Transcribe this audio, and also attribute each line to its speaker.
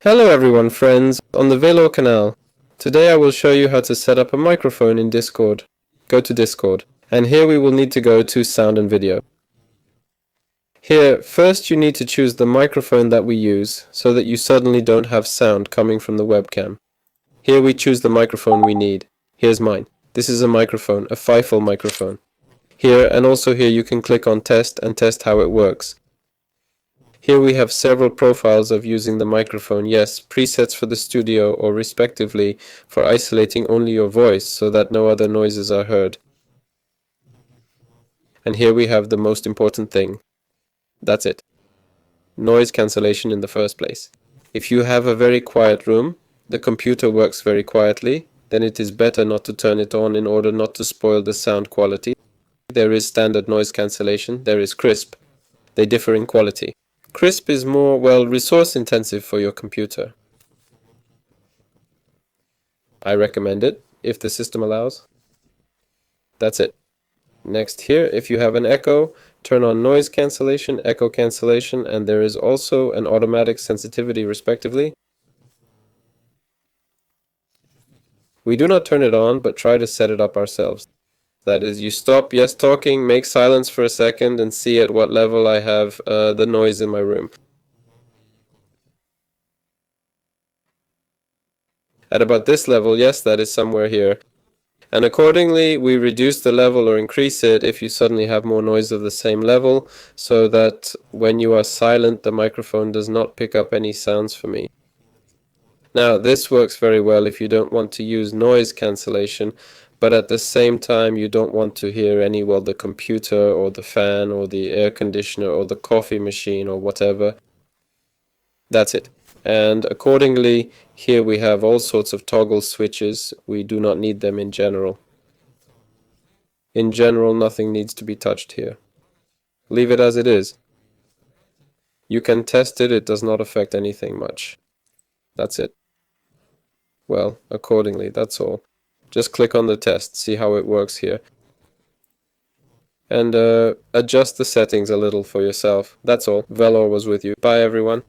Speaker 1: Hello everyone friends, on the Velour canal. Today I will show you how to set up a microphone in Discord. Go to Discord, and here we will need to go to Sound and Video. Here, first you need to choose the microphone that we use, so that you suddenly don't have sound coming from the webcam. Here we choose the microphone we need. Here's mine. This is a microphone, a Feifel microphone. Here and also here you can click on Test and test how it works. Here we have several profiles of using the microphone. Yes, presets for the studio or respectively for isolating only your voice so that no other noises are heard. And here we have the most important thing. That's it. Noise cancellation in the first place. If you have a very quiet room, the computer works very quietly, then it is better not to turn it on in order not to spoil the sound quality. There is standard noise cancellation, there is crisp. They differ in quality. Crisp is more, well, resource intensive for your computer. I recommend it, if the system allows. That's it. Next here, if you have an echo, turn on noise cancellation, echo cancellation, and there is also an automatic sensitivity respectively. We do not turn it on, but try to set it up ourselves. That is, you stop yes talking, make silence for a second, and see at what level I have the noise in my room. At about this level, yes, that is somewhere here. And accordingly, we reduce the level or increase it if you suddenly have more noise of the same level, so that when you are silent, the microphone does not pick up any sounds for me. Now, this works very well if you don't want to use noise cancellation, but at the same time you don't want to hear any, well, the computer or the fan or the air conditioner or the coffee machine or whatever. That's it. And accordingly, here we have all sorts of toggle switches. We do not need them in general. In general, nothing needs to be touched here. Leave it as it is. You can test it, it does not affect anything much. That's it. Well, accordingly, that's all. Just click on the test, see how it works here. And adjust the settings a little for yourself. That's all. Velour was with you. Bye everyone.